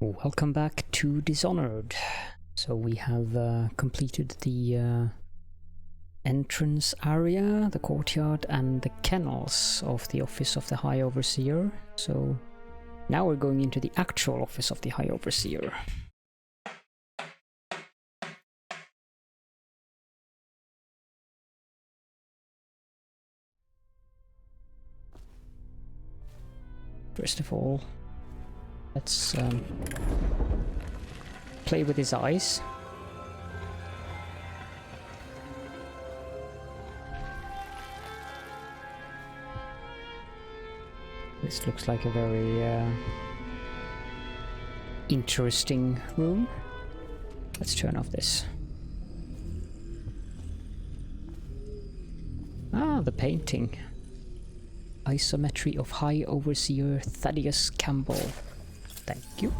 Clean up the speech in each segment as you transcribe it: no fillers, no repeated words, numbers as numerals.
Welcome back to Dishonored. So we have completed the entrance area, the courtyard and the kennels of the office of the High Overseer. So now we're going into the actual office of the High Overseer. First of all, let's play with his eyes. This looks like a very interesting room. Let's turn off this. Ah, the painting. Isometry of High Overseer Thaddeus Campbell. Thank you.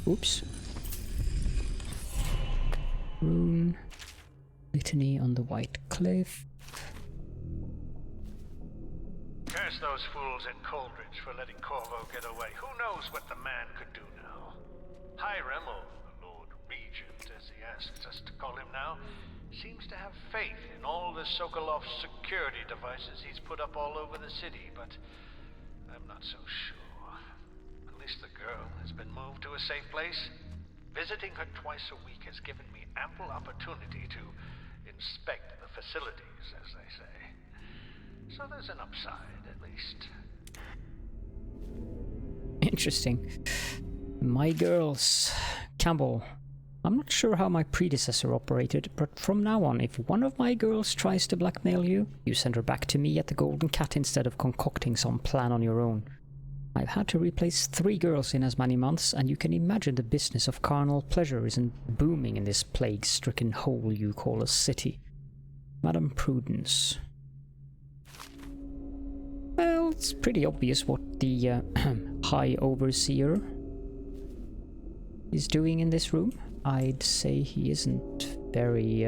Oops. Rune. Litany on the White Cliff. Curse those fools at Coldridge for letting Corvo get away. Who knows what the man could do now? Hiram, or the Lord Regent, as he asks us to call him now, seems to have faith in all the Sokolov security devices he's put up all over the city, but I'm not so sure. At least the girl has been moved to a safe place. Visiting her twice a week has given me ample opportunity to inspect the facilities, as they say. So there's an upside, at least. Interesting. My girls. Campbell. I'm not sure how my predecessor operated, but from now on, if one of my girls tries to blackmail you, you send her back to me at the Golden Cat instead of concocting some plan on your own. I've had to replace 3 girls in as many months, and you can imagine the business of carnal pleasure isn't booming in this plague-stricken hole you call a city. Madam Prudence. Well, it's pretty obvious what the High Overseer is doing in this room. I'd say he isn't very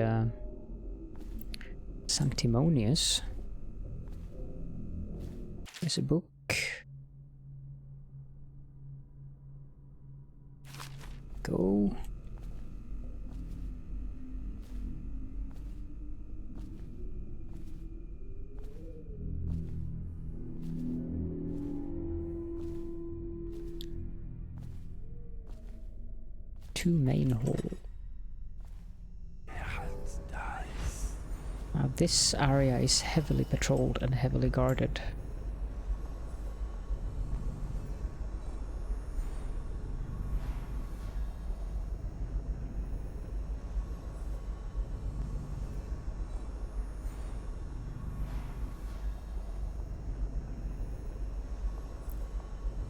sanctimonious. There's a book. Go. Main hall. Now this area is heavily patrolled and heavily guarded.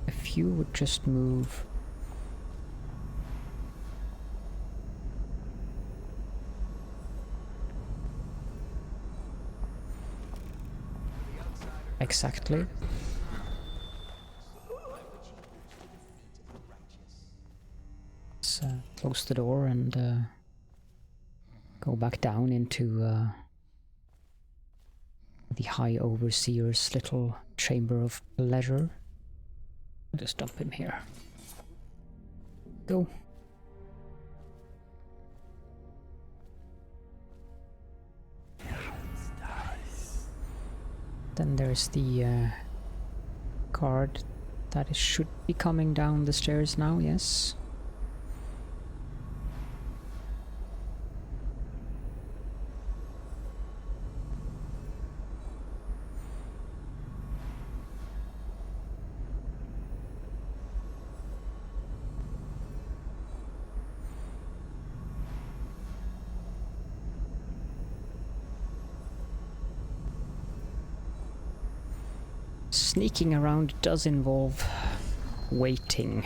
If you would just move exactly. Let's close the door and go back down into the High Overseer's little chamber of pleasure. I'll just dump him here. Go. Then there's the guard that should be coming down the stairs now, yes. Sneaking around does involve waiting.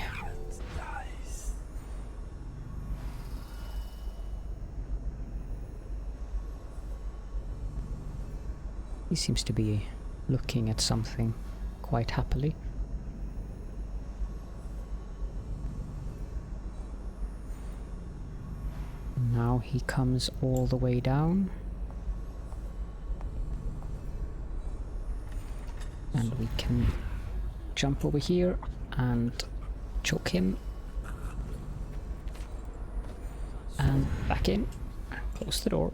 He seems to be looking at something quite happily. Now he comes all the way down. And we can jump over here and choke him. And back in. Close the door.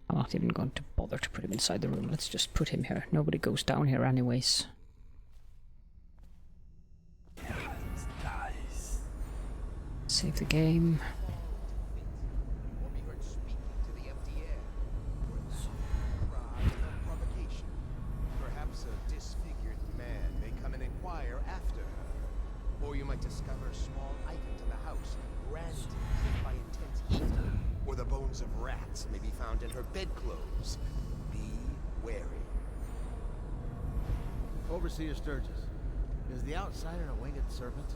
I'm not even going to bother to put him inside the room. Let's just put him here. Nobody goes down here anyways. Save the game. Perhaps a disfigured man may come and inquire after her. Or you might discover small items in the house, branded by intense heat. Or the bones of rats may be found in her bedclothes. Be wary. Overseer Sturgis, is the outsider a winged serpent?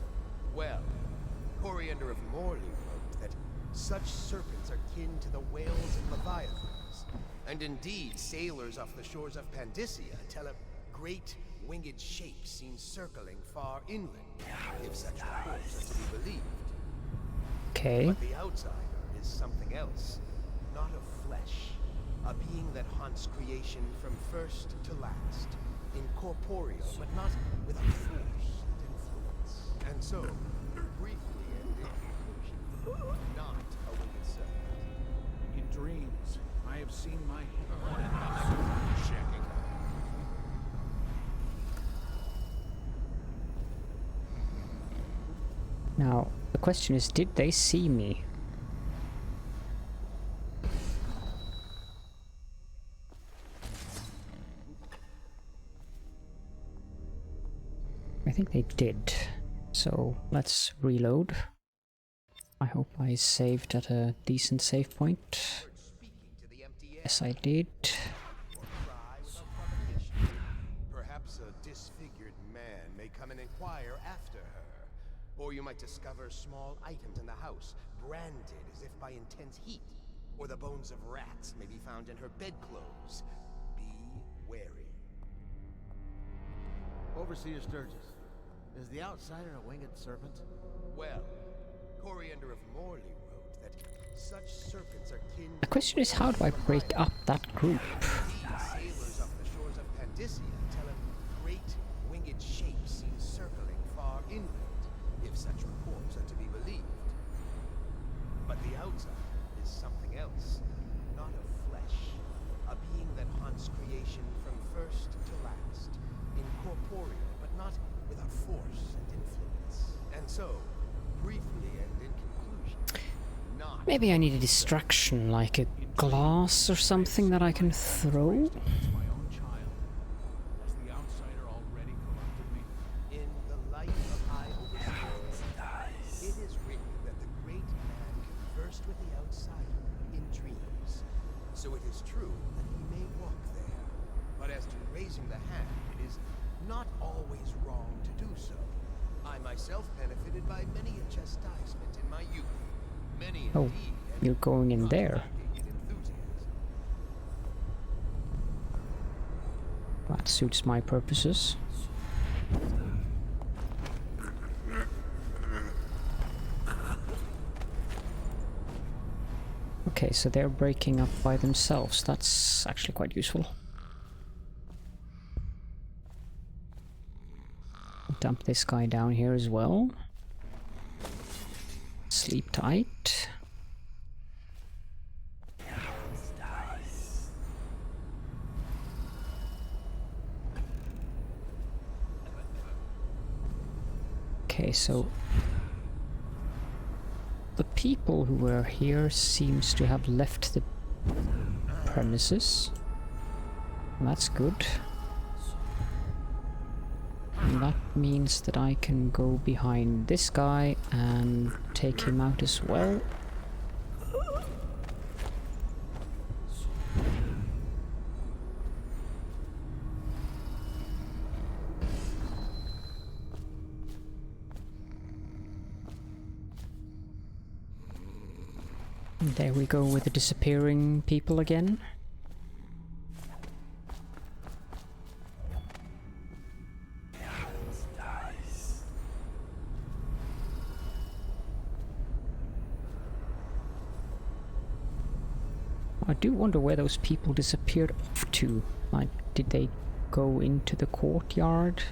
Well, Coriander of Morley wrote that such serpents are kin to the whales and leviathans. And indeed, sailors off the shores of Pandysia tell of great winged shapes seen circling far inland, if such reports are to be believed. Okay. But the outsider is something else, not of flesh. A being that haunts creation from first to last. Incorporeal, but not without force and influence. And so, briefly and in conclusion, not a winged serpent. In dreams, I have seen my Checking. Now, the question is, did they see me? I think they did. So let's reload. I hope I saved at a decent save point. Yes, I did. Perhaps a disfigured man may come and inquire after her. Or you might discover small items in the house, branded as if by intense heat. Or the bones of rats may be found in her bedclothes. Be wary. Overseer Sturgis, is the outsider a winged serpent? Well, Coriander of Morley wrote that such serpents are kin to The question is, how do I break up that group? sailors off the shores of Pandysia tell of great winged shapes seen circling far inland, if such reports are to be believed. But the outsider is something else, not of flesh. A being that haunts creation from first to last. Incorporeal, but not without force and influence. And so, briefly and in conclusion, not... Maybe I need a distraction, like a glass or something that I can throw? my own child. Has the outsider already corrupted me? In the light of high overseers, it is written that the great man conversed with the outsider in dreams. So it is true that he may walk there. But as to raising the hand, it is not always wrong to do so. I myself benefited by many a chastisement in my youth. Many Oh, indeed, and you're going in there. in enthusiasm. That suits my purposes. Okay, so they're breaking up by themselves. That's actually quite useful. Dump this guy down here as well. Sleep tight. Okay, so the people who were here seems to have left the premises. That's good. And that means that I can go behind this guy and take him out as well. And there we go with the disappearing people again. do wonder where those people disappeared off to. Like, did they go into the courtyard?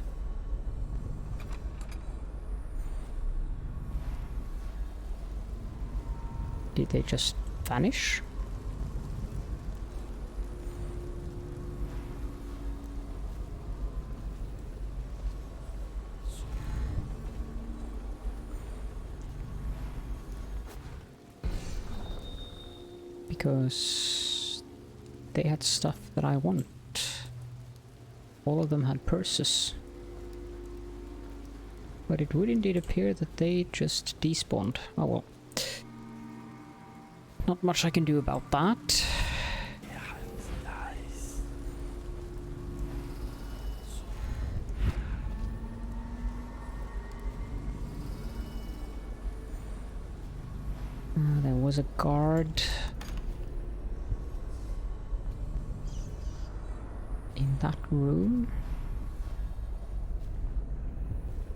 Did they just vanish? Because they had stuff that I want. All of them had purses. But it would indeed appear that they just despawned. Oh well. Not much I can do about that. There was a guard in that room,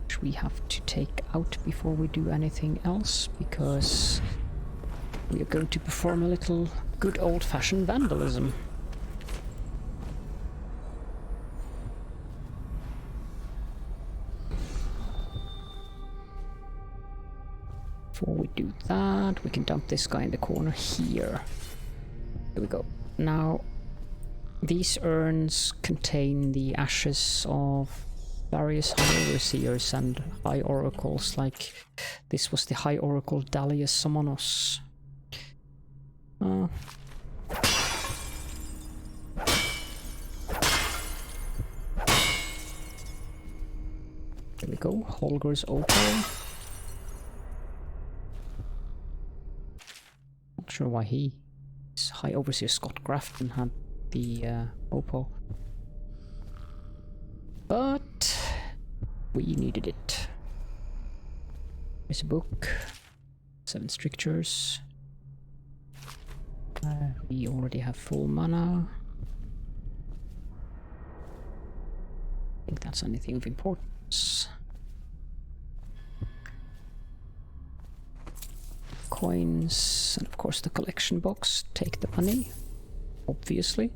which we have to take out before we do anything else, because we are going to perform a little good old-fashioned vandalism. Before we do that, we can dump this guy in the corner here. There we go. Now, these urns contain the ashes of various high overseers and high oracles, like this was the high oracle Dalius Summonos. There we go, Holger's opal. Not sure why his high overseer Scott Grafton had the opal, but we needed it. There's a book, 7 strictures. We already have full mana. I think that's anything of importance. Coins, and of course the collection box. Take the money, obviously.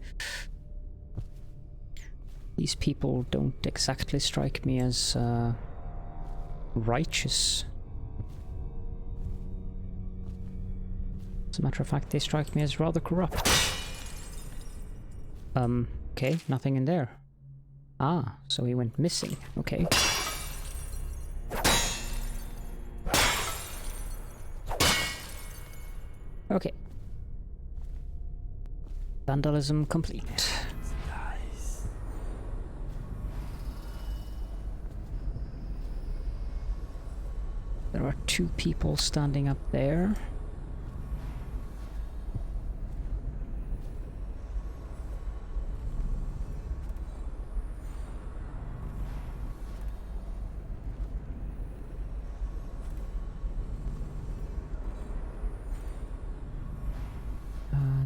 These people don't exactly strike me as righteous. As a matter of fact, they strike me as rather corrupt. Okay, nothing in there. Ah, so he went missing. Okay. Okay. Vandalism complete. There are 2 people standing up there.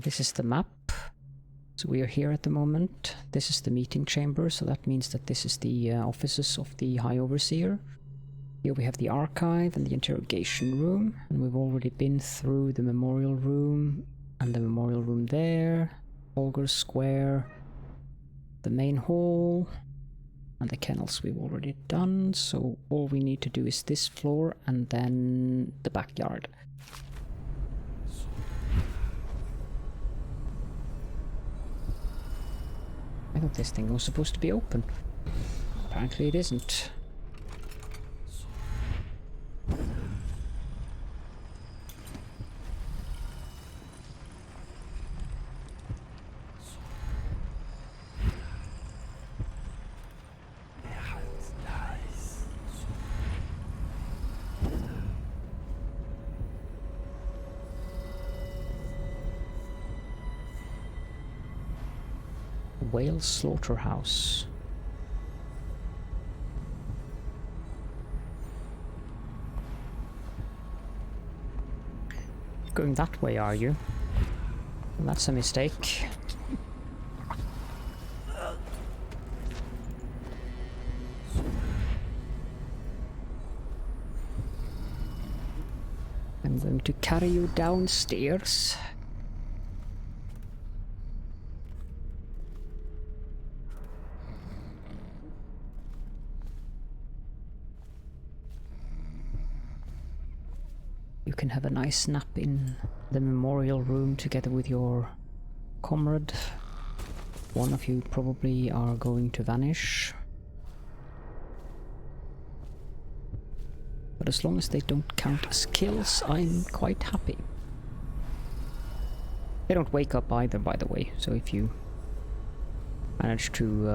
This is the map. So we are here at the moment. This is the meeting chamber, so that means that this is the offices of the High Overseer. Here we have the archive and the interrogation room, and we've already been through the memorial room and the memorial room there, Holger Square, the main hall, and the kennels we've already done, so all we need to do is this floor and then the backyard. I thought this thing was supposed to be open. Apparently it isn't. Whale Slaughterhouse. Going that way, are you? Well, that's a mistake. I'm going to carry you downstairs. can have a nice nap in the memorial room together with your comrade. One of you probably are going to vanish. But as long as they don't count as kills, I'm quite happy. They don't wake up either, by the way, so if you manage to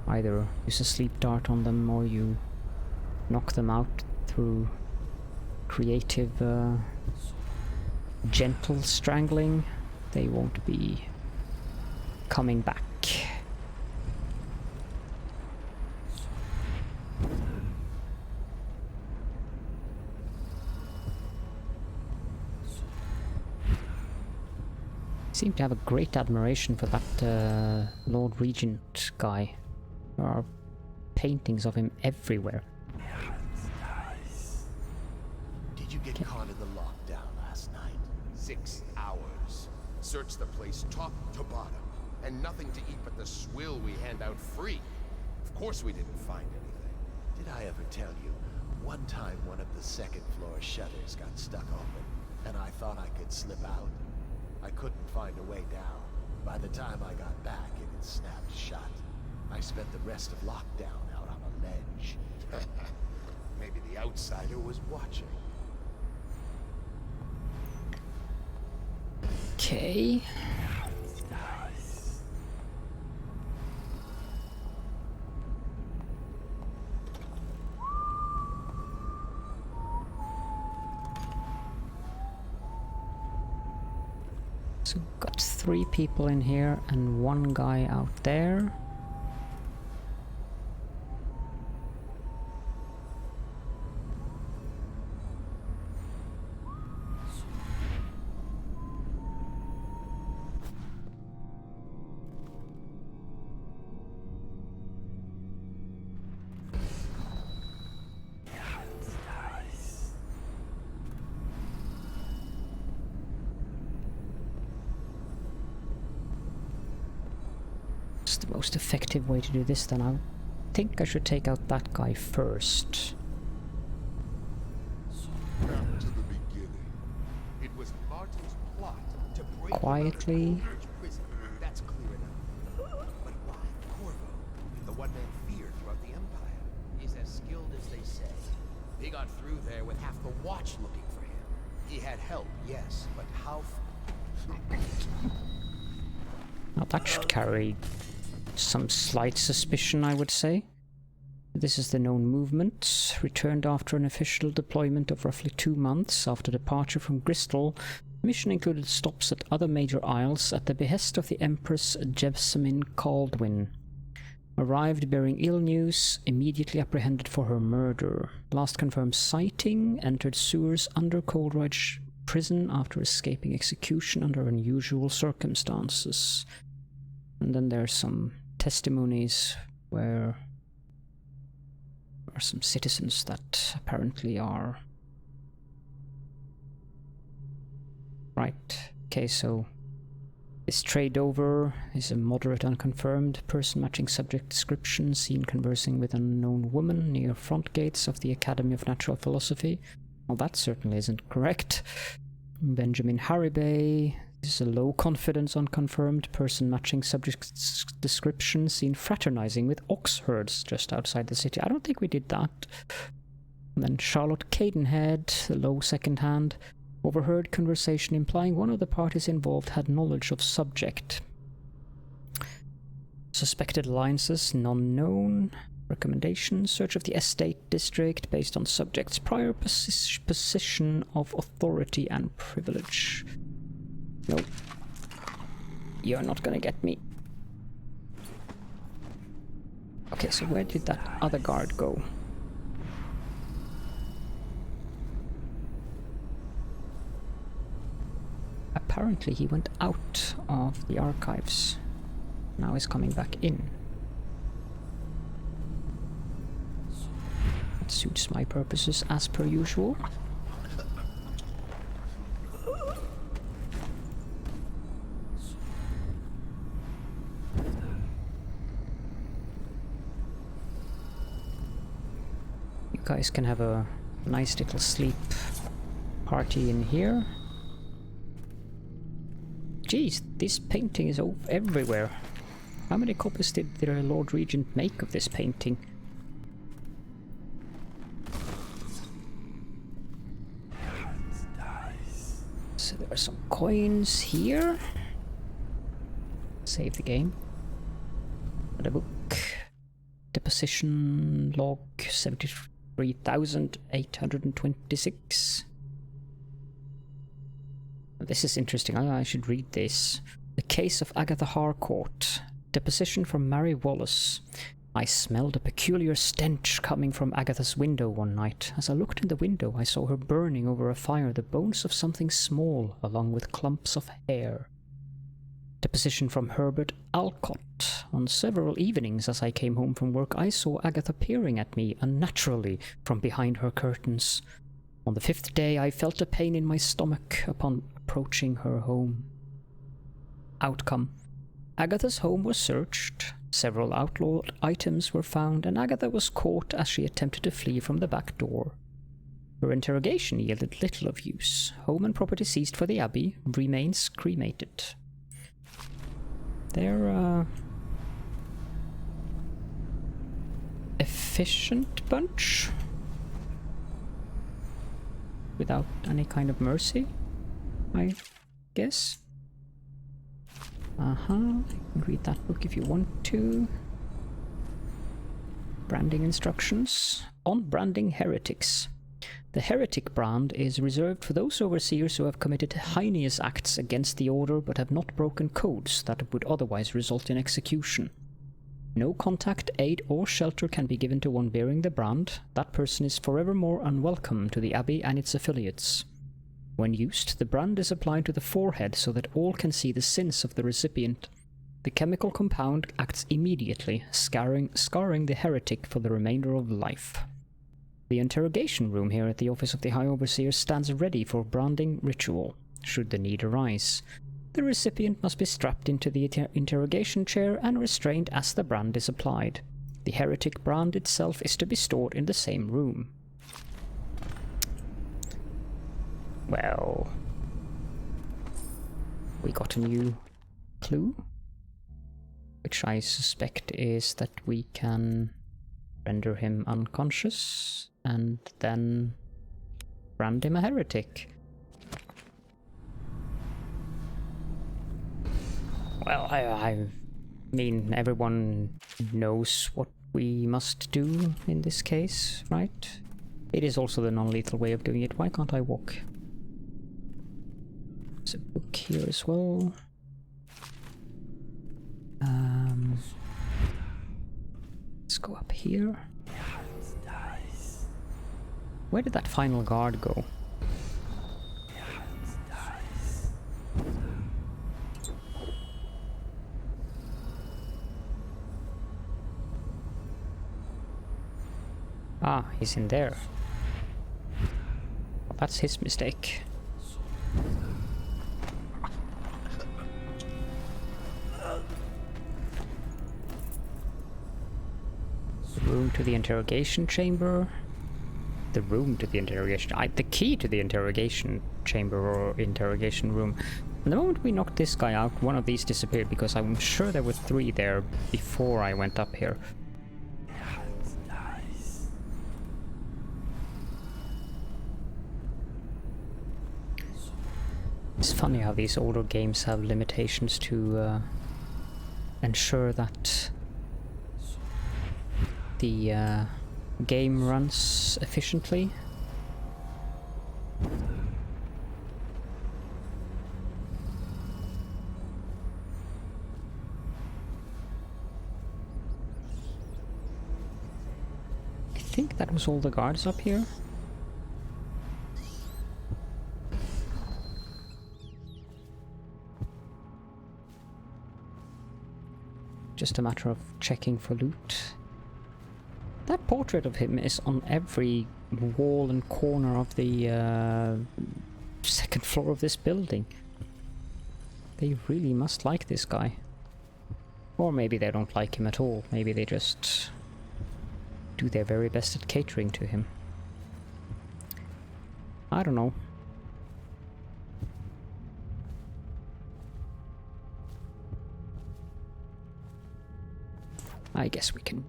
either use a sleep dart on them or you knock them out through creative gentle strangling, they won't be coming back. Seem to have a great admiration for that Lord Regent guy. There are paintings of him everywhere. Did you get caught in the lockdown last night? 6 hours. Searched the place top to bottom. And nothing to eat but the swill we hand out free. Of course we didn't find anything. Did I ever tell you, one time one of the second floor shutters got stuck open, and I thought I could slip out? I couldn't find a way down. By the time I got back, it had snapped shut. I spent the rest of lockdown out on a ledge. Maybe the outsider was watching. Okay. So got 3 people in here and 1 guy out there. The most effective way to do this, then I think I should take out that guy first. Back to the beginning. It was Martin's plot to break Quietly. prison. That's clear enough. But why Corvo? The one man feared throughout the Empire. He's as skilled as they say. They got through there with half the watch looking for him. He had help, yes, but how? Now that should carry some slight suspicion, I would say. This is the known movement. Returned after an official deployment of roughly 2 months after departure from Bristol. The mission included stops at other major isles at the behest of the Empress Jessamine Caldwin. Arrived bearing ill news, immediately apprehended for her murder. Last confirmed sighting, entered sewers under Coleridge prison after escaping execution under unusual circumstances. And then there's some testimonies where there are some citizens that apparently are... Right, okay, so this trade over is a moderate unconfirmed person matching subject description, seen conversing with an unknown woman near front gates of the Academy of Natural Philosophy. Well, that certainly isn't correct. Benjamin Haribay. This is a low confidence unconfirmed person matching subject description, seen fraternizing with ox herds just outside the city. I don't think we did that. And then Charlotte Cadenhead, the low second hand. Overheard conversation implying one of the parties involved had knowledge of subject. Suspected alliances, none known. Recommendation, search of the estate district based on subject's prior position of authority and privilege. No. You're not gonna get me. Okay, so where did that other guard go? Apparently he went out of the archives. Now he's coming back in. That suits my purposes as per usual. You guys can have a nice little sleep party in here. Jeez, this painting is everywhere. How many copies did the Lord Regent make of this painting? So there are some coins here. Save the game. The book. Deposition log 73,826. This is interesting. I should read this. The case of Agatha Harcourt. Deposition from Mary Wallace. I smelled a peculiar stench coming from Agatha's window one night. As I looked in the window, I saw her burning over a fire the bones of something small, along with clumps of hair. Deposition from Herbert Alcott. On several evenings as I came home from work, I saw Agatha peering at me unnaturally from behind her curtains. On the 5th day, I felt a pain in my stomach upon approaching her home. Outcome. Agatha's home was searched, several outlawed items were found, and Agatha was caught as she attempted to flee from the back door. Her interrogation yielded little of use. Home and property seized for the Abbey, remains cremated. They're efficient bunch. Without any kind of mercy, I guess. You can read that book if you want to. Branding instructions. On branding heretics. The heretic brand is reserved for those overseers who have committed heinous acts against the order but have not broken codes that would otherwise result in execution. No contact, aid, or shelter can be given to one bearing the brand. That person is forevermore unwelcome to the Abbey and its affiliates. When used, the brand is applied to the forehead so that all can see the sins of the recipient. The chemical compound acts immediately, scarring the heretic for the remainder of life. The interrogation room here at the office of the High Overseer stands ready for branding ritual, should the need arise. The recipient must be strapped into the interrogation chair and restrained as the brand is applied. The heretic brand itself is to be stored in the same room. Well, we got a new clue, which I suspect is that we can render him unconscious and then brand him a heretic. Well, I mean, everyone knows what we must do in this case, right? It is also the non-lethal way of doing it. Why can't I walk? There's a book here as well. Let's go up here. Where did that final guard go? Ah, he's in there. Well, that's his mistake. The room to the interrogation chamber. The room to the interrogation... the key to the interrogation chamber or interrogation room. And the moment we knocked this guy out, one of these disappeared because I'm sure there were 3 there before I went up here. It's funny how these older games have limitations to ensure that the game runs efficiently. I think that was all the guards up here. Just a matter of checking for loot. That portrait of him is on every wall and corner of the 2nd floor of this building. They really must like this guy. Or maybe they don't like him at all. Maybe they just do their very best at catering to him. I don't know. I guess we can...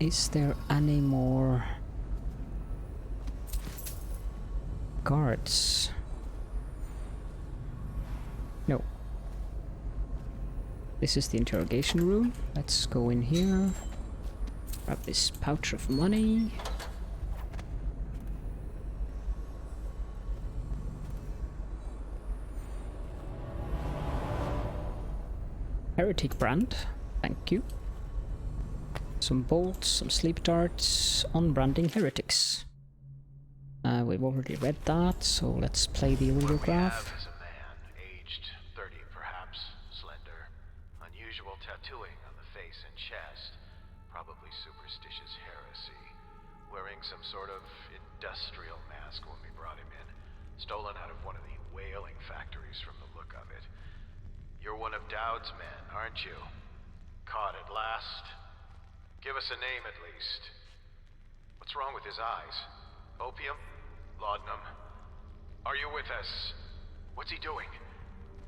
Is there any more guards? No. This is the interrogation room. Let's go in here. Grab this pouch of money. Heretic brand. Thank you. Some bolts, some sleep darts, on branding heretics. We've already read that, so let's play the audiograph. What we have is a man, aged 30 perhaps, slender, unusual tattooing on the face and chest, probably superstitious heresy, wearing some sort of industrial mask when we brought him in, stolen out of one of the whaling factories from the look of it. You're one of Dowd's men, aren't you? Caught at last? Give us a name at least. What's wrong with his eyes? Opium? Laudanum? Are you with us? What's he doing?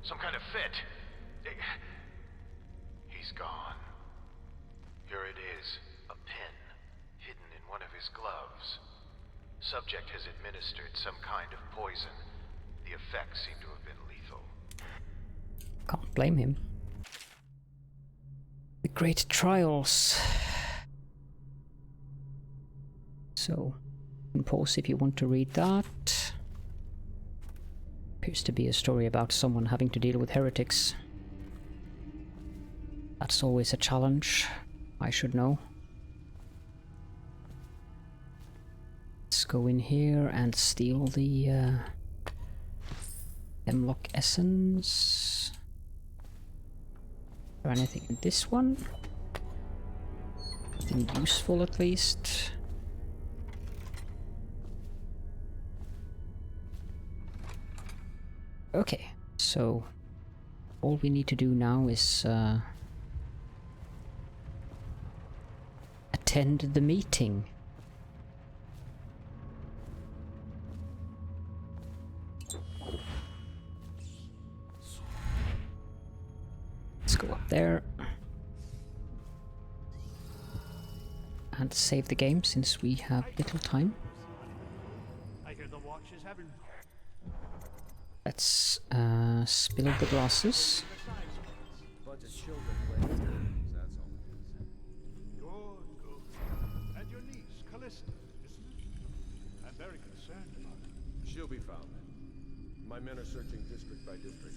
Some kind of fit? He's gone. Here it is, a pin, hidden in one of his gloves. Subject has administered some kind of poison. The effects seem to have been lethal. Can't blame him. The Great Trials. So, you can pause if you want to read that. Appears to be a story about someone having to deal with heretics. That's always a challenge. I should know. Let's go in here and steal the Hemlock Essence. Is there anything in this one? Nothing useful at least. Okay, so all we need to do now is attend the meeting. Let's go up there and save the game since we have little time. I hear the watch is having. Let's spill the glasses. Bunch of children playing games, that's all it is. Good, good. And your niece, Callista, isn't it? I'm very concerned about her. She'll be found. My men are searching district by district.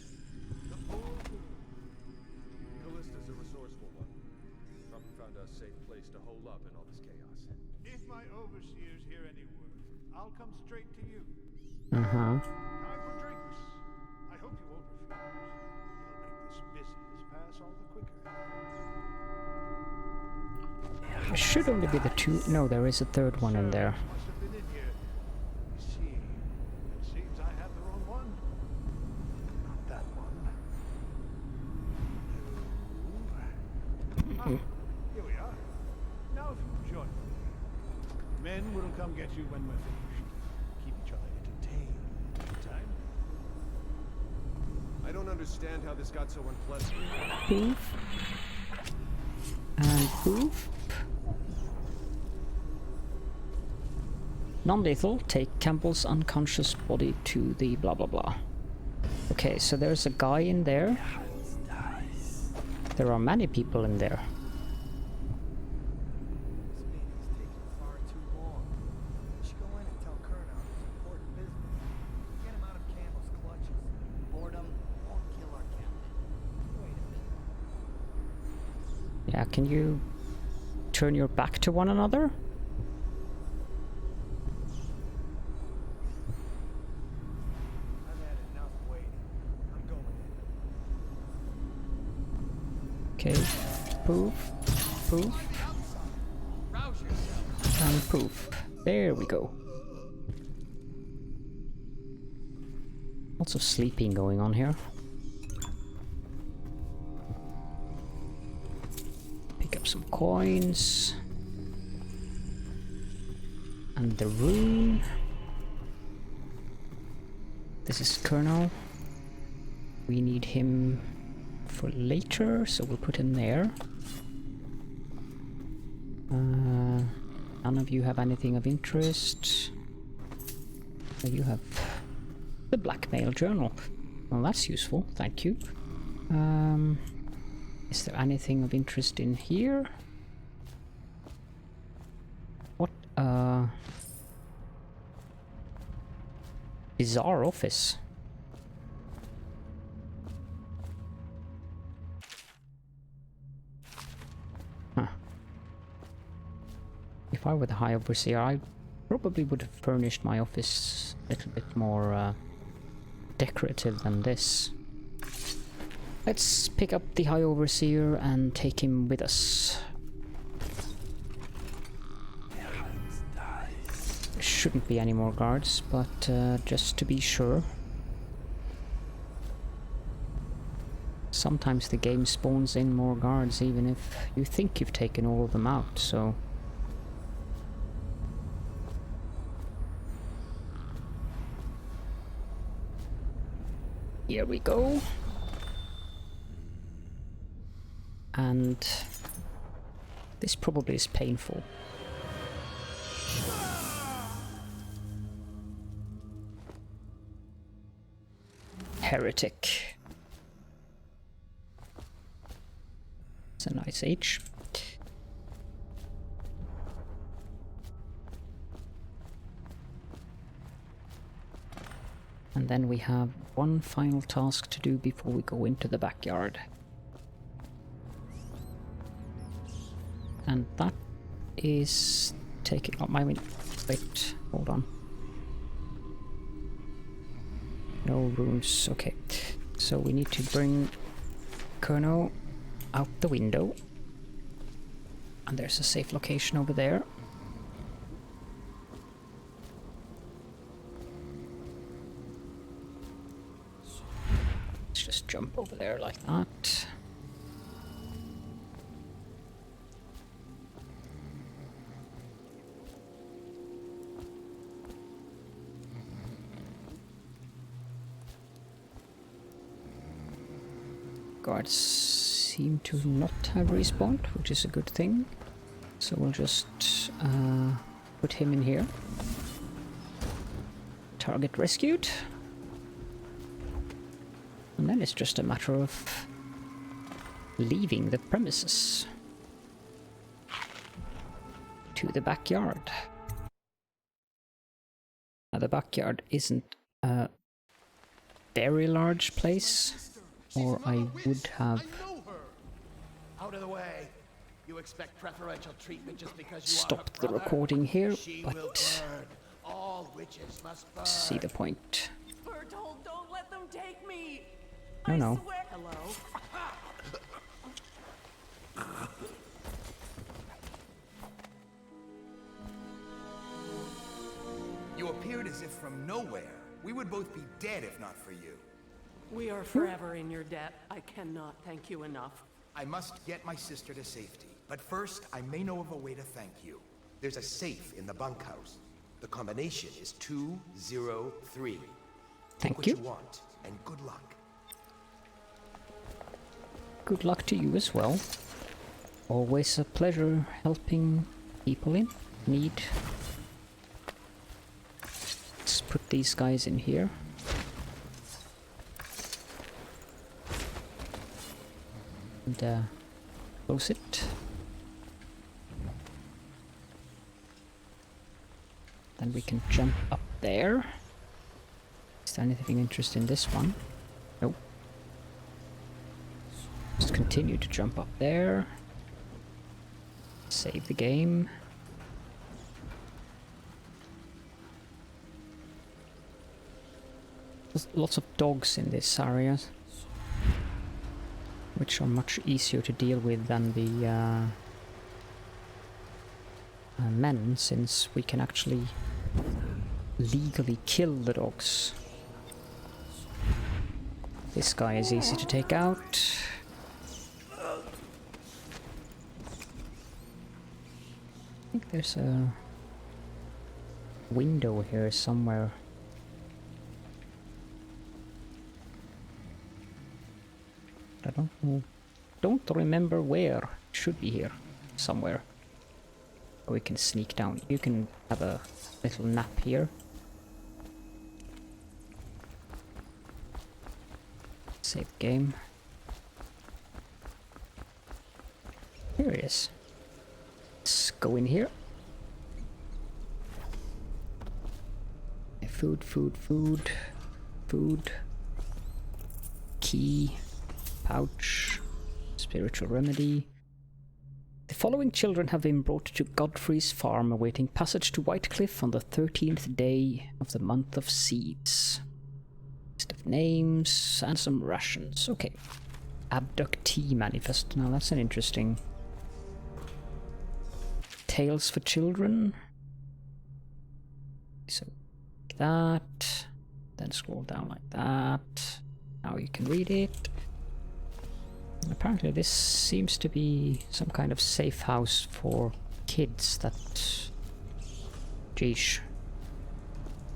The poor girl. Callista's a resourceful one. Probably found a safe place to hole up in all this chaos. If my overseers hear any word, I'll come straight to you. Uh-huh. Time for drinks. I hope you won't refuse. It'll make this business pass all the quicker. It should only be the two. No, there is a third one in there. Must have been in here. You see, it seems I have the wrong one. Not that one. No. Ah, here we are. Now if you join me. Men will come get you when we're finished. Keep each other entertained. Time? I don't understand how this got so unpleasant. Poof. And poof. Non-lethal, take Campbell's unconscious body to the blah blah blah. Okay, so there's a guy in there. There are many people in there. This meeting's taking far too long. We should go in and tell Colonel it's important business. Get him out of Campbell's clutches. Boredom won't kill our captain. Wait a minute. Yeah, can you turn your back to one another? I've had enough waiting. I'm going in. Okay, poof, poof, Rouse yourself. and poof. There we go. Lots of sleeping going on here. Pick up some coins. And the rune. This is Colonel. We need him for later, so we'll put him there. None of you have anything of interest. You have the blackmail journal. Well, that's useful, thank you. Is there anything of interest in here? What bizarre office. Huh. If I were the High Overseer, I probably would have furnished my office a little bit more decorative than this. Let's pick up the High Overseer and take him with us. There shouldn't be any more guards, but just to be sure. Sometimes the game spawns in more guards even if you think you've taken all of them out, so... Here we go. And this probably is painful. Heretic. It's a nice H. And then we have one final task to do before we go into the backyard. And that is taking up my... Wait, hold on. No rooms, okay. So we need to bring Colonel out the window. And there's a safe location over there. Let's just jump over there like that. Guards seem to not have respawned, which is a good thing. So we'll just put him in here. Target rescued. And then it's just a matter of leaving the premises to the backyard. Now the backyard isn't a very large place, or I would have out of the way. You expect preferential treatment just because you stopped are the her brother? recording here, She but will burn. All witches must burn. see the point. Bertold, don't let them take me. No, I no. swear. Hello. You appeared as if from nowhere. We would both be dead if not for you. We are forever in your debt. I cannot thank you enough. I must get my sister to safety. But first, I may know of a way to thank you. There's a safe in the bunkhouse. The combination is 203. Take Thank what you. you want, and good luck. Good luck to you as well. Always a pleasure helping people in need. Let's put these guys in here. And close it. Then we can jump up there. Is there anything interesting in this one? Nope. Just continue to jump up there. Save the game. There's lots of dogs in this area, which are much easier to deal with than the men, since we can actually legally kill the dogs. This guy is easy to take out. I think there's a window here somewhere. Don't remember where. It should be here. Somewhere. Or we can sneak down. You can have a little nap here. Save game. Here it is. Let's go in here. Food, food, food. Food. Key. Pouch. Spiritual remedy. The following children have been brought to Godfrey's farm awaiting passage to Whitecliff on the 13th day of the month of seeds. List of names and some rations. Okay. Abductee manifest. Now that's an interesting... Tales for children. So, like that. Then scroll down like that. Now you can read it. And apparently this seems to be some kind of safe house for kids that... Geesh.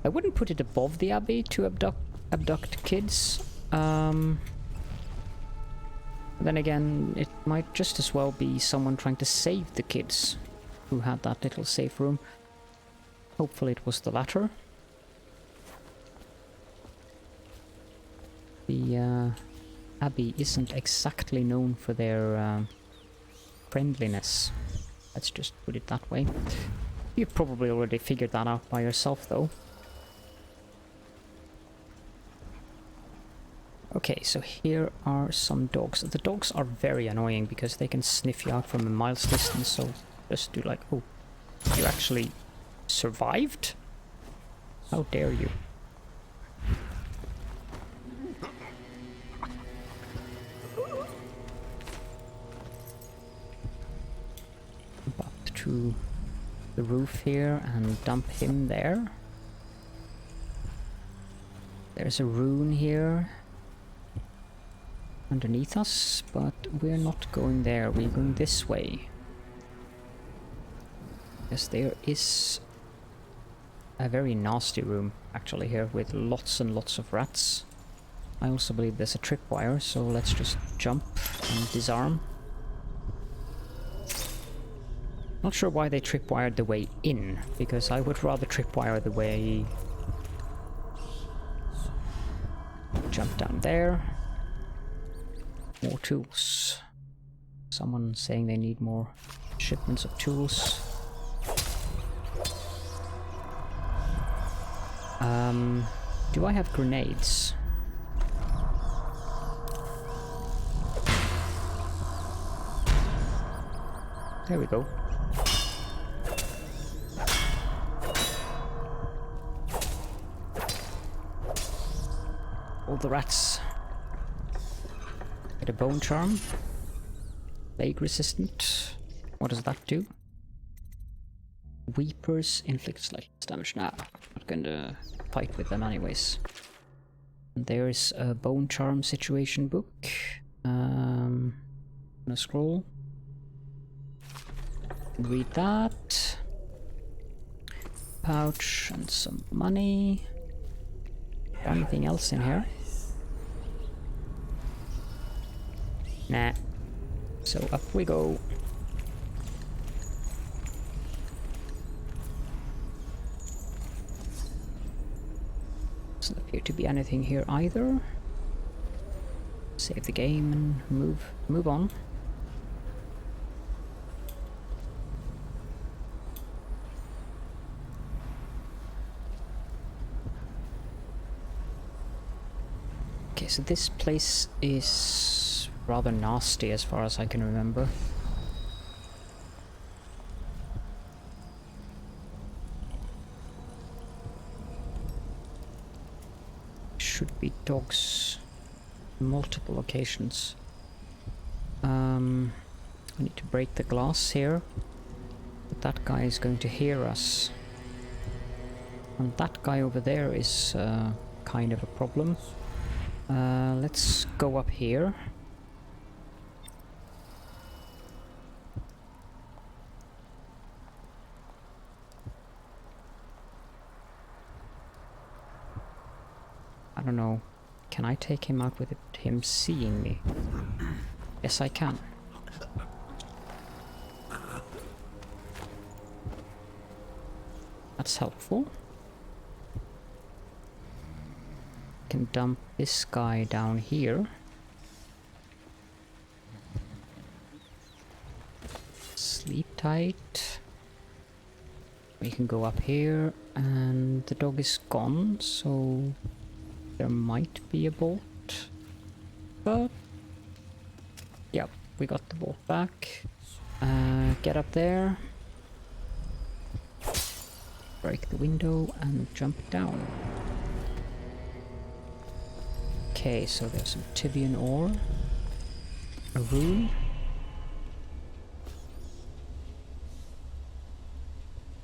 I wouldn't put it above the Abbey to abduct kids. Then again, it might just as well be someone trying to save the kids who had that little safe room. Hopefully it was the latter. The Abbey isn't exactly known for their friendliness. Let's just put it that way. You've probably already figured that out by yourself, though. Okay, so here are some dogs. The dogs are very annoying because they can sniff you out from a mile's distance, so just do like, oh, you actually survived? How dare you? Up to the roof here and dump him there. There's a rune here underneath us, but we're not going there. We're going this way. Yes, there is a very nasty room actually here with lots and lots of rats. I also believe there's a tripwire, so let's just jump and disarm. Not sure why they tripwired the way in, because I would rather tripwire the way... Jump down there. More tools. Someone saying they need more shipments of tools. Do I have grenades? There we go. All the rats. Get a bone charm. Plague resistant. What does that do? Weepers inflict slight damage. Nah, not gonna fight with them anyways. And there's a bone charm situation book. Gonna scroll. Read that. Pouch and some money. Anything else in here? Nah. So up we go. Doesn't appear to be anything here either. Save the game and move on. Okay, so this place is rather nasty as far as I can remember. Should be dogs on multiple occasions. I need to break the glass here, but that guy is going to hear us. And that guy over there is kind of a problem. Let's go up here. I don't know. Can I take him out with him seeing me? Yes, I can. That's helpful. Can dump this guy down here. Sleep tight. We can go up here, and the dog is gone, so there might be a bolt. But yeah, we got the bolt back. Get up there. Break the window and jump down. Okay, so there's some Tibian ore. A rune.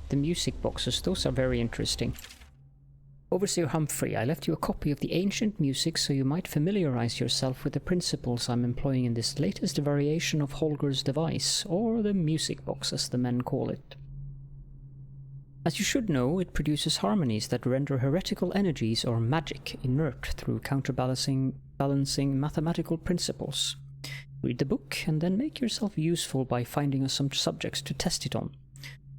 The music boxes, those are very interesting. Overseer Humphrey, I left you a copy of the ancient music so you might familiarize yourself with the principles I'm employing in this latest variation of Holger's device, or the music box as the men call it. As you should know, it produces harmonies that render heretical energies or magic inert through counterbalancing mathematical principles. Read the book and then make yourself useful by finding us some subjects to test it on.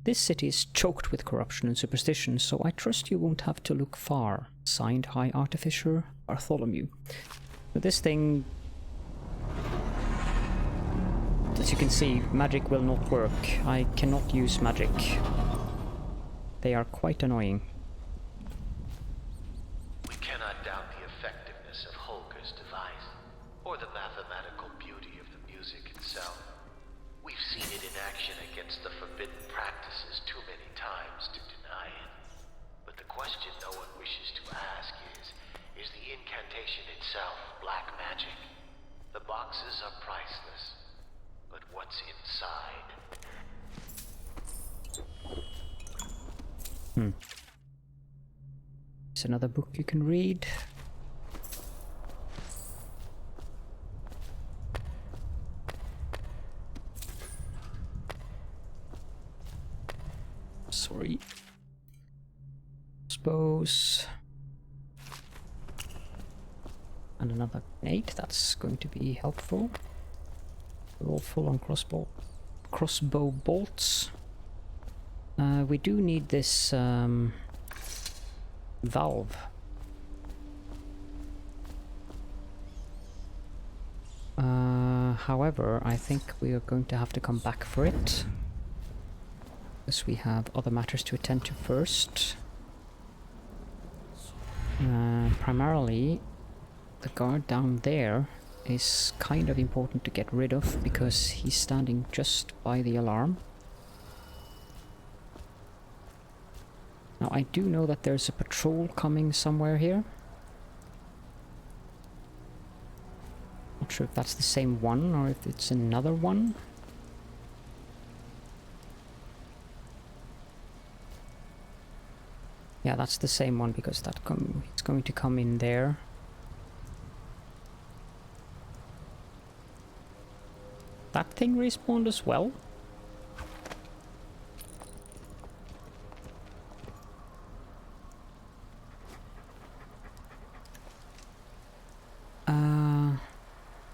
This city is choked with corruption and superstition, so I trust you won't have to look far. Signed, High Artificer Bartholomew. But this thing... as you can see, magic will not work. I cannot use magic. They are quite annoying. We cannot doubt the effectiveness of Holger's device, or the mathematical beauty of the music itself. We've seen it in action against the forbidden practices too many times to deny it. But the question no one wishes to ask is the incantation itself black magic? The boxes are priceless, but what's inside? There's another book you can read. Sorry. Suppose. And another grenade, that's going to be helpful. We're all full on crossbow bolts. We do need this valve. However, I think we are going to have to come back for it, because we have other matters to attend to first. Primarily, the guard down there is kind of important to get rid of, because he's standing just by the alarm. Now, I do know that there's a patrol coming somewhere here. Not sure if that's the same one or if it's another one. Yeah, that's the same one, because it's going to come in there. That thing respawned as well.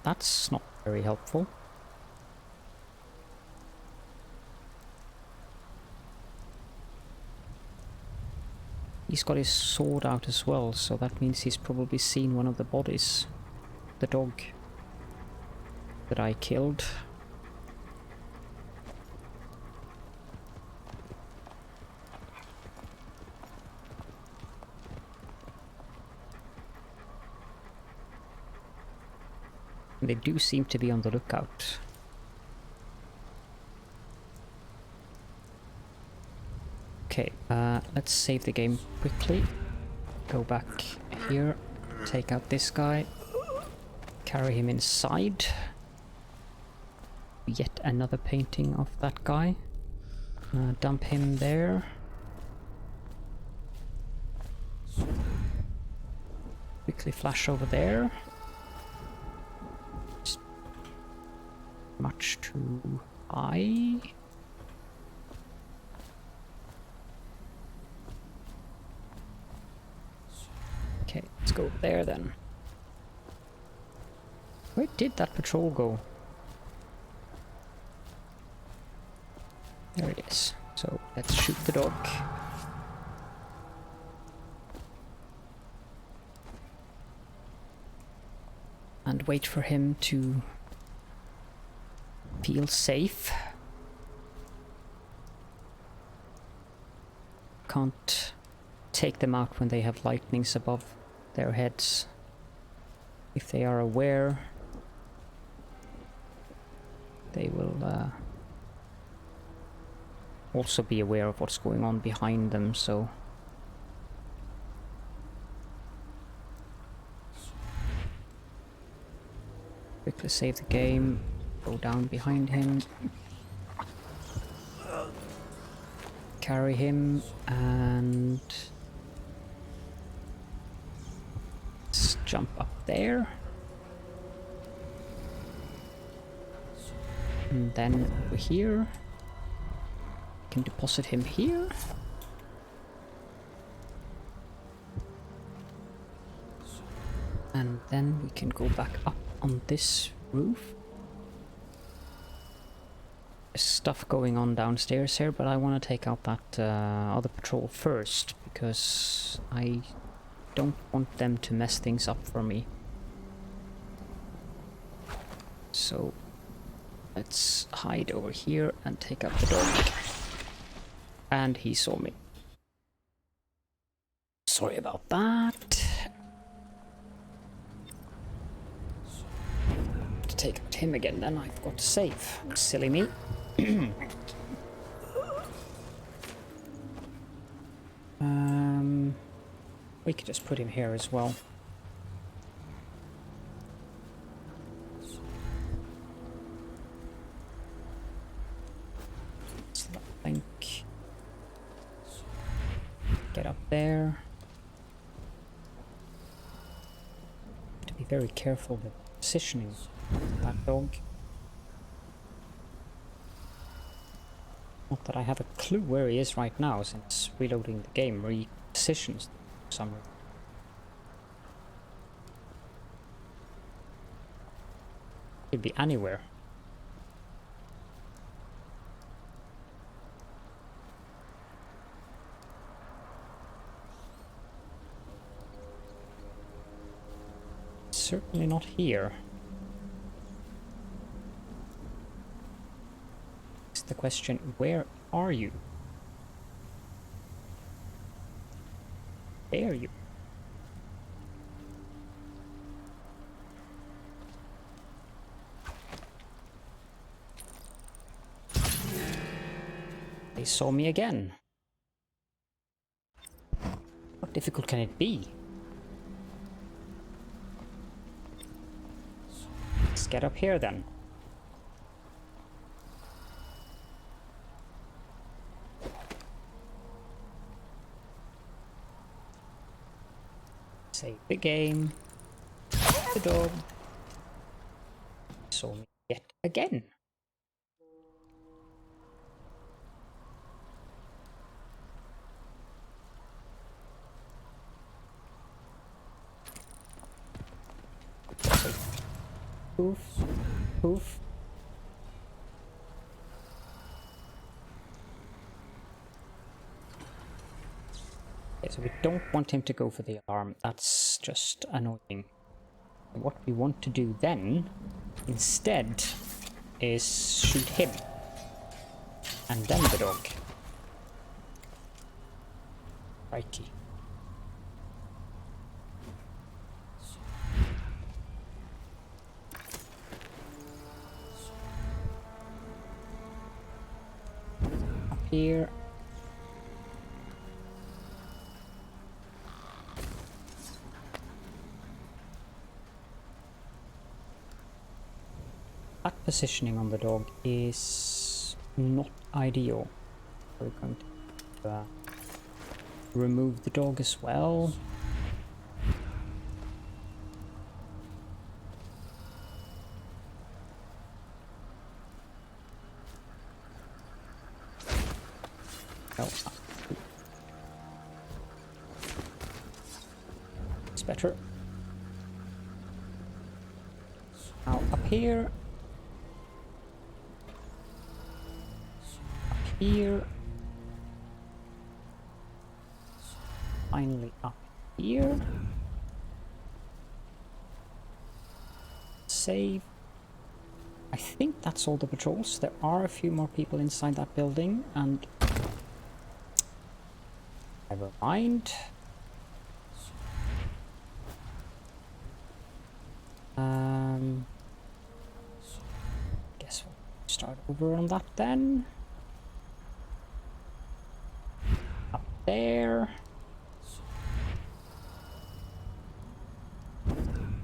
That's not very helpful. He's got his sword out as well, so that means he's probably seen one of the bodies. The dog that I killed. They do seem to be on the lookout. Okay, let's save the game quickly. Go back here, take out this guy, carry him inside. Yet another painting of that guy. Dump him there. Quickly flash over there. Much too high. Okay, let's go there then. Where did that patrol go? There it is. So let's shoot the dog. And wait for him to feel safe. Can't take them out when they have lightnings above their heads. If they are aware, they will also be aware of what's going on behind them, so... Quickly save the game, go down behind him, carry him, and let's jump up there. And then over here, can deposit him here. And then we can go back up on this roof. There's stuff going on downstairs here, but I want to take out that other patrol first, because I don't want them to mess things up for me. So let's hide over here and take out the dog. And he saw me. Sorry about that. To take out him again, then I've got to save. Silly me. We could just put him here as well. Link. Get up there. To be very careful with positioning that dog. Not that I have a clue where he is right now, since reloading the game repositions for some reason. Could be anywhere. Certainly not here. It's the question, where are you? There you. They saw me again. How difficult can it be? Let's get up here then. Save the game. The dog saw me yet again. Poof, poof. Okay, so we don't want him to go for the alarm. That's just annoying. What we want to do then, instead, is shoot him. And then the dog. Crikey. Here. That positioning on the dog is not ideal. We're going to remove the dog as well. Oh. It's better. Now here. Up here. Finally up here. Save. I think that's all the patrols. There are a few more people inside that building, and never mind. Guess we'll start over on that then. Up there.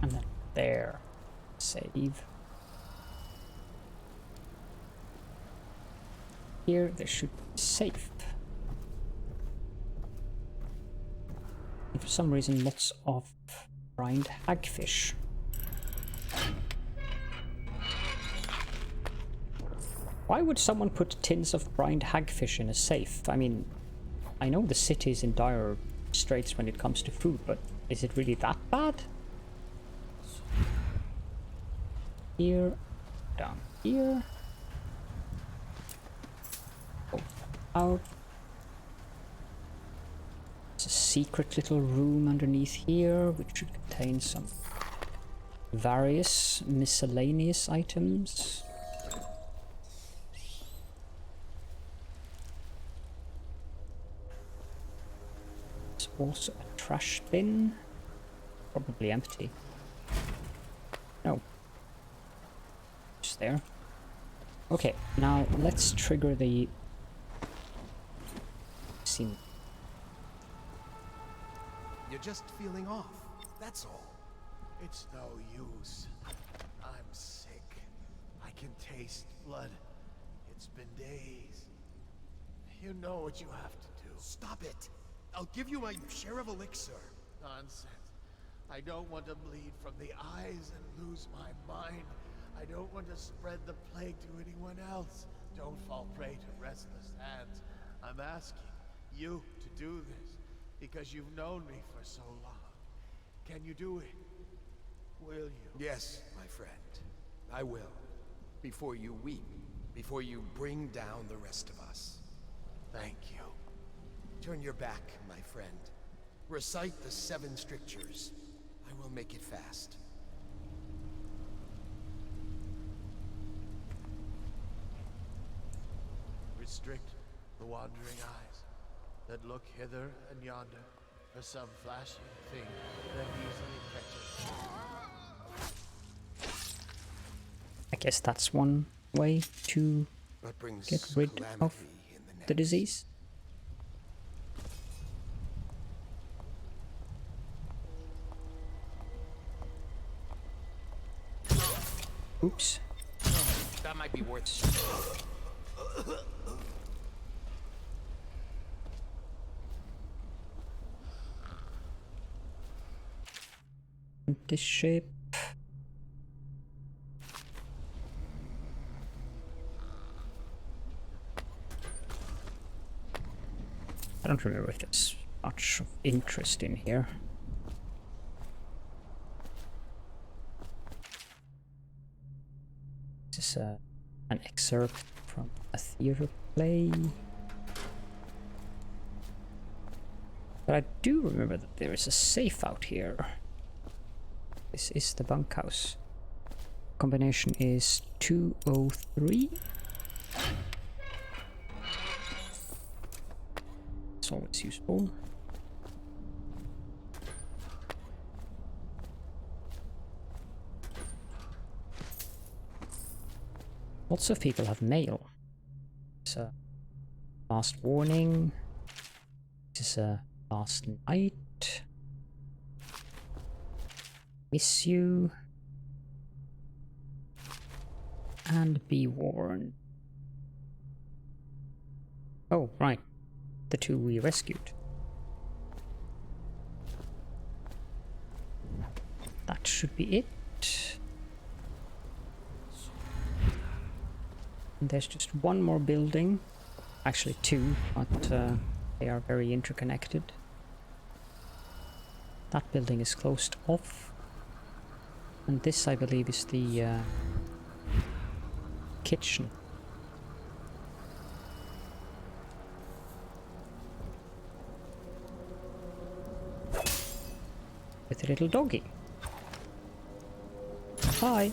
And then there. Save. Here, there should be safe. And for some reason, lots of brined hagfish. Why would someone put tins of brined hagfish in a safe? I mean, I know the city's in dire straits when it comes to food, but is it really that bad? Here, down here. Out. There's a secret little room underneath here, which should contain some various miscellaneous items. There's also a trash bin, probably empty. No. Just there. Okay, now let's trigger the scene. You're just feeling off, that's all. It's no use. I'm sick. I can taste blood. It's been days. You know what you have to do. Stop it. I'll give you my share of elixir. Nonsense. I don't want to bleed from the eyes and lose my mind. I don't want to spread the plague to anyone else. Don't fall prey to restless hands. I'm asking you to do this because you've known me for so long. Can you do it? Will you? Yes, my friend. I will. Before you weep. Before you bring down the rest of us. Thank you. Turn your back, my friend. Recite the 7 strictures. I will make it fast. Restrict the wandering eyes that look hither and yonder for some flashing thing that easily catches. I guess that's one way to What brings get rid of calamity in the the next? disease. Oops. That might be worth it. This shape. I don't remember if there's much of interest in here. This is an excerpt from a theater play. But I do remember that there is a safe out here. This is the bunkhouse. Combination is 203. It's always useful. Lots of people have mail. It's a last warning. This is a last night. Miss you. And be warned. Oh, right. The 2 we rescued. That should be it. And there's just one more building. Actually 2, but they are very interconnected. That building is closed off. And this, I believe, is the kitchen. With a little doggy. Hi.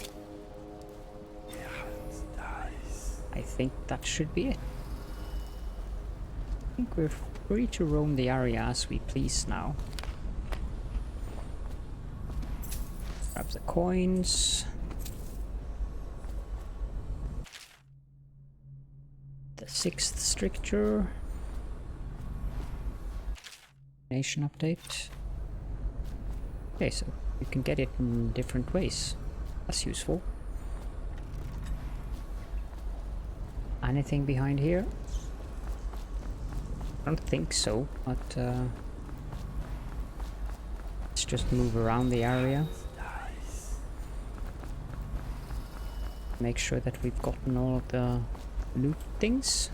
I think that should be it. I think we're free to roam the area as we please now. Grab the coins. The 6th stricture. Nation update. Okay, so you can get it in different ways. That's useful. Anything behind here? I don't think so, but let's just move around the area. Make sure that we've gotten all of the loot things.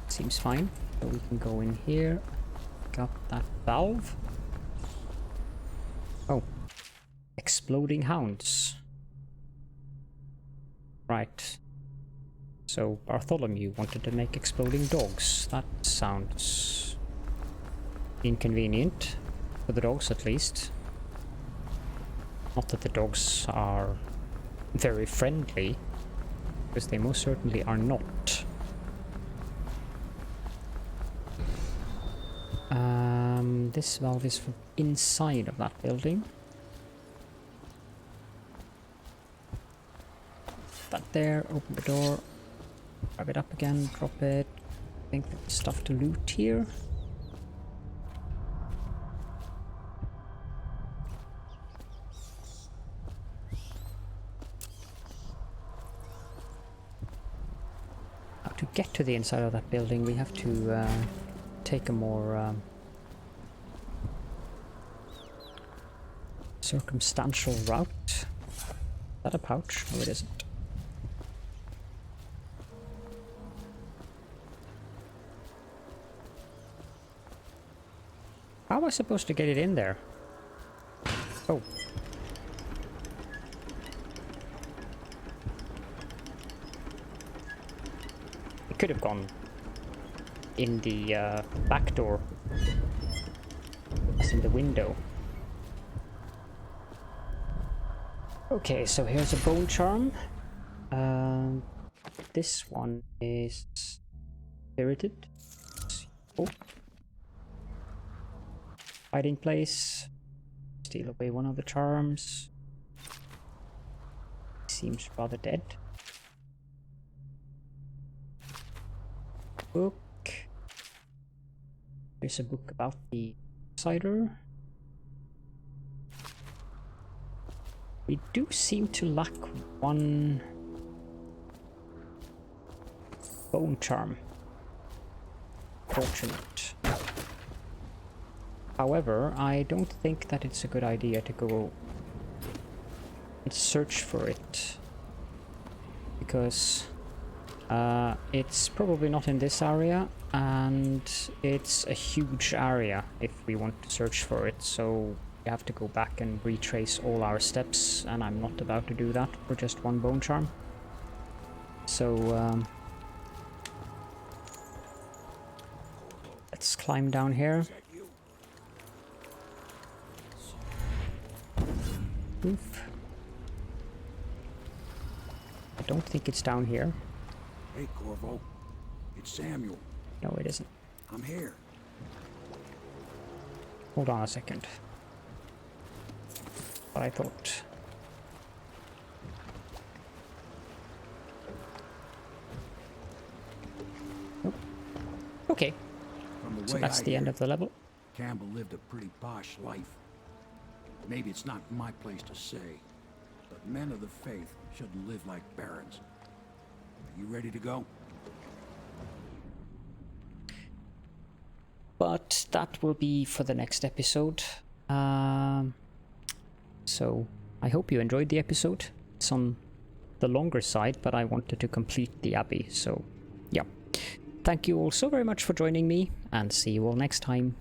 Seems fine. So we can go in here. Got that valve. Oh. Exploding hounds. Right. So Bartholomew wanted to make exploding dogs. That sounds inconvenient. For the dogs at least. Not that the dogs are very friendly. Because they most certainly are not. This valve is from inside of that building. That there, open the door, grab it up again, drop it. I think there's stuff to loot here. Now to get to the inside of that building we have to take a more circumstantial route. Is that a pouch? No, it isn't. How am I supposed to get it in there? Oh. It could have gone in the back door. It's in the window. Okay, so here's a bone charm. This one is spirited. Oh. Hiding place. Steal away one of the charms. Seems rather dead. Book. There's a book about the cider. We do seem to lack one bone charm. Fortunate. However, I don't think that it's a good idea to go and search for it. Because it's probably not in this area, and it's a huge area if we want to search for it, so we have to go back and retrace all our steps, and I'm not about to do that for just one bone charm. So let's climb down here. Oof. I don't think it's down here. Hey, Corvo. It's Samuel. No, it isn't. I'm here. Hold on a second. What I thought. Nope. Okay. So that's the end of the level. Campbell lived a pretty posh life. Maybe it's not my place to say, but men of the faith shouldn't live like barons. Are you ready to go? But that will be for the next episode. So I hope you enjoyed the episode. It's on the longer side, but I wanted to complete the abbey, so yeah. Thank you all so very much for joining me, and see you all next time.